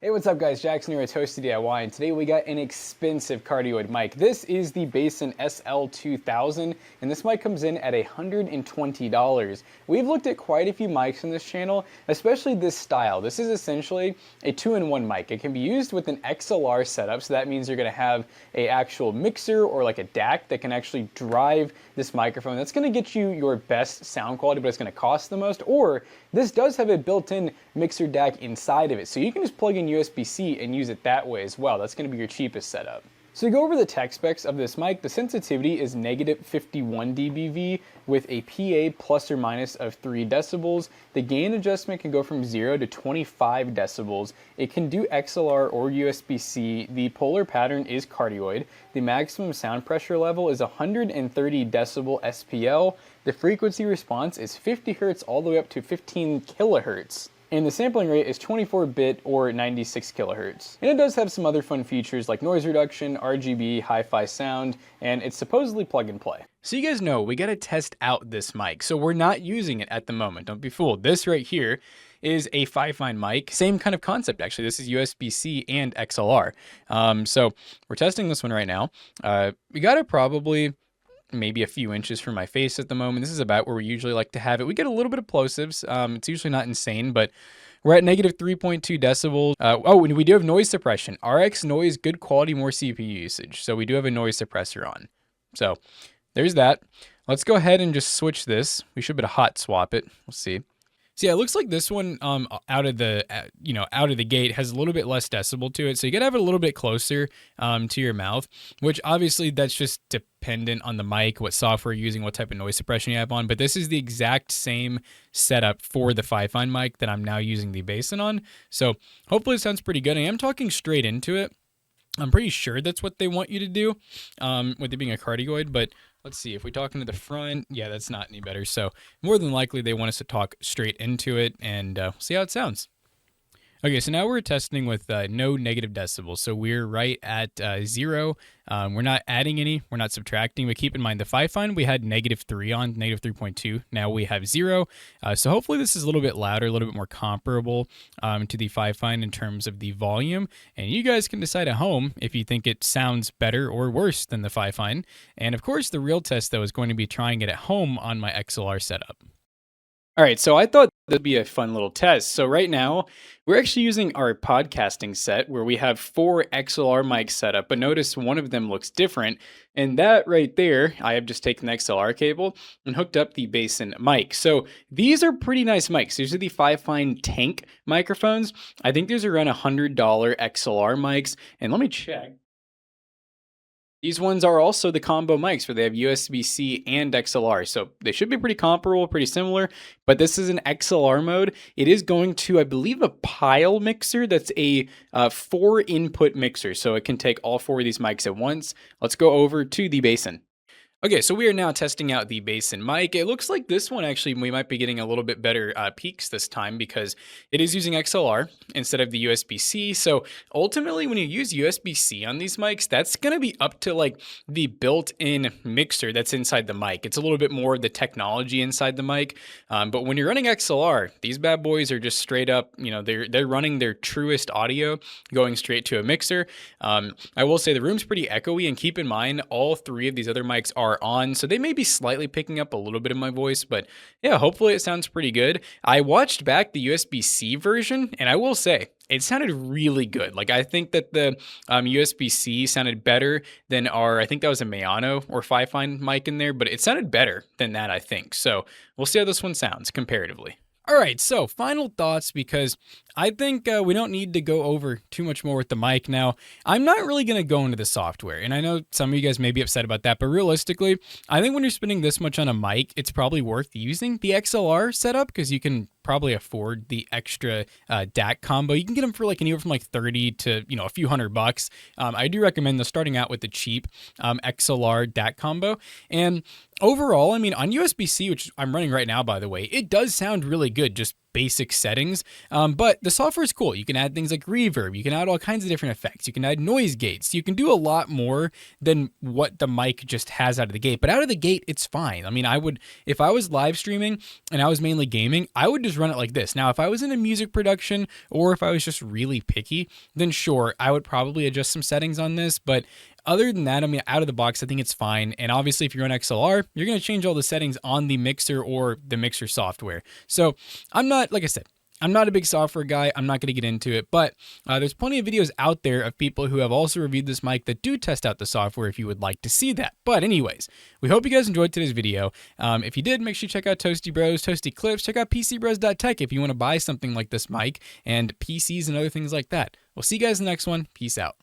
Hey, what's up guys, Jackson here at Toasty DIY, and today we got an expensive cardioid mic. This is the Basn SL2000, and this mic comes in at $120. We've looked at quite a few mics on this channel, especially this style. This is essentially a two-in-one mic. It can be used with an XLR setup, so that means you're gonna have a actual mixer or like a DAC that can actually drive this microphone. That's gonna get you your best sound quality, but it's gonna cost the most, or this does have a built-in mixer DAC inside of it, so you can just plug in USB-C and use it that way as well. That's going to be your cheapest setup. So to go over the tech specs of this mic, the sensitivity is -51 dBV with a PA plus or minus of 3 decibels. The gain adjustment can go from 0 to 25 decibels. It can do XLR or USB-C. The polar pattern is cardioid. The maximum sound pressure level is 130 decibel SPL. The frequency response is 50 Hz all the way up to 15 kilohertz. And the sampling rate is 24-bit or 96 kilohertz. And it does have some other fun features like noise reduction, RGB, hi-fi sound, and it's supposedly plug and play. So you guys know we gotta test out this mic. So we're not using it at the moment, don't be fooled. This right here is a Fi-Fine mic. Same kind of concept actually. This is USB-C and XLR. So we're testing this one right now. We got it probably maybe a few inches from my face at the moment. This is about where we usually like to have it. We get a little bit of plosives. It's usually not insane, but we're at -3.2 decibels. Oh, and we do have noise suppression. RX noise, good quality, more CPU usage. So we do have a noise suppressor on. So there's that. Let's go ahead and just switch this. We should be able to hot swap it. We'll see. So yeah, it looks like this one out of the gate has a little bit less decibel to it. So you gotta have it a little bit closer to your mouth, which obviously that's just dependent on the mic, what software you're using, what type of noise suppression you have on. But this is the exact same setup for the Fi-Fine mic that I'm now using the Basn on. So hopefully it sounds pretty good. I am talking straight into it. I'm pretty sure that's what they want you to do with it being a cardioid, but let's see, if we talk into the front, yeah, that's not any better. So more than likely they want us to talk straight into it and see how it sounds. Okay, so now we're testing with no negative decibels. So we're right at 0. We're not adding any, we're not subtracting, but keep in mind the Fi-Fine, we had -3 on, -3.2. Now we have 0. So hopefully this is a little bit louder, a little bit more comparable to the Fi-Fine in terms of the volume. And you guys can decide at home if you think it sounds better or worse than the Fi-Fine. And of course, the real test though is going to be trying it at home on my XLR setup. All right, so I thought that'd be a fun little test. So right now, we're actually using our podcasting set where we have 4 XLR mics set up, but notice one of them looks different. And that right there, I have just taken the XLR cable and hooked up the Basn mic. So these are pretty nice mics. These are the Fi-Fine tank microphones. I think these are around $100 XLR mics. And let me check. These ones are also the combo mics where they have USB-C and XLR. So they should be pretty comparable, pretty similar, but this is an XLR mode. It is going to, I believe, a pile mixer. That's a 4-input mixer. So it can take all 4 of these mics at once. Let's go over to the Basn. Okay, so we are now testing out the Basn mic. It looks like this one actually, we might be getting a little bit better peaks this time because it is using XLR instead of the USB-C. So ultimately, when you use USB-C on these mics, that's gonna be up to like the built-in mixer that's inside the mic. It's a little bit more of the technology inside the mic. But when you're running XLR, these bad boys are just straight up, you know, they're running their truest audio going straight to a mixer. I will say the room's pretty echoey, and keep in mind, all 3 of these other mics are on, so they may be slightly picking up a little bit of my voice, but yeah, hopefully it sounds pretty good. I watched back the USB-C version, and I will say, it sounded really good. Like, I think that the USB-C sounded better than I think that was a Mayano or Fi-Fine mic in there, but it sounded better than that, I think. So we'll see how this one sounds comparatively. All right, so final thoughts, because I think we don't need to go over too much more with the mic now. I'm not really going to go into the software, and I know some of you guys may be upset about that, but realistically, I think when you're spending this much on a mic, it's probably worth using the XLR setup because you can probably afford the extra DAC combo. You can get them for like anywhere from like 30 to, you know, a few $100. I do recommend starting out with the cheap XLR DAC combo. And overall, I mean, on USB-C, which I'm running right now, by the way, it does sound really good just basic settings, but the software is cool. You can add things like reverb, you can add all kinds of different effects, you can add noise gates, you can do a lot more than what the mic just has out of the gate. But out of the gate, it's fine. I mean, if I was live streaming and I was mainly gaming, I would just run it like this. Now, if I was in a music production or if I was just really picky, then sure, I would probably adjust some settings on this. But other than that, I mean, out of the box, I think it's fine. And obviously, if you're on XLR, you're going to change all the settings on the mixer or the mixer software. So I'm not, like I said, I'm not a big software guy. I'm not going to get into it, but there's plenty of videos out there of people who have also reviewed this mic that do test out the software if you would like to see that. But anyways, we hope you guys enjoyed today's video. If you did, make sure you check out Toasty Bros, Toasty Clips. Check out PCBros.tech if you want to buy something like this mic and PCs and other things like that. We'll see you guys in the next one. Peace out.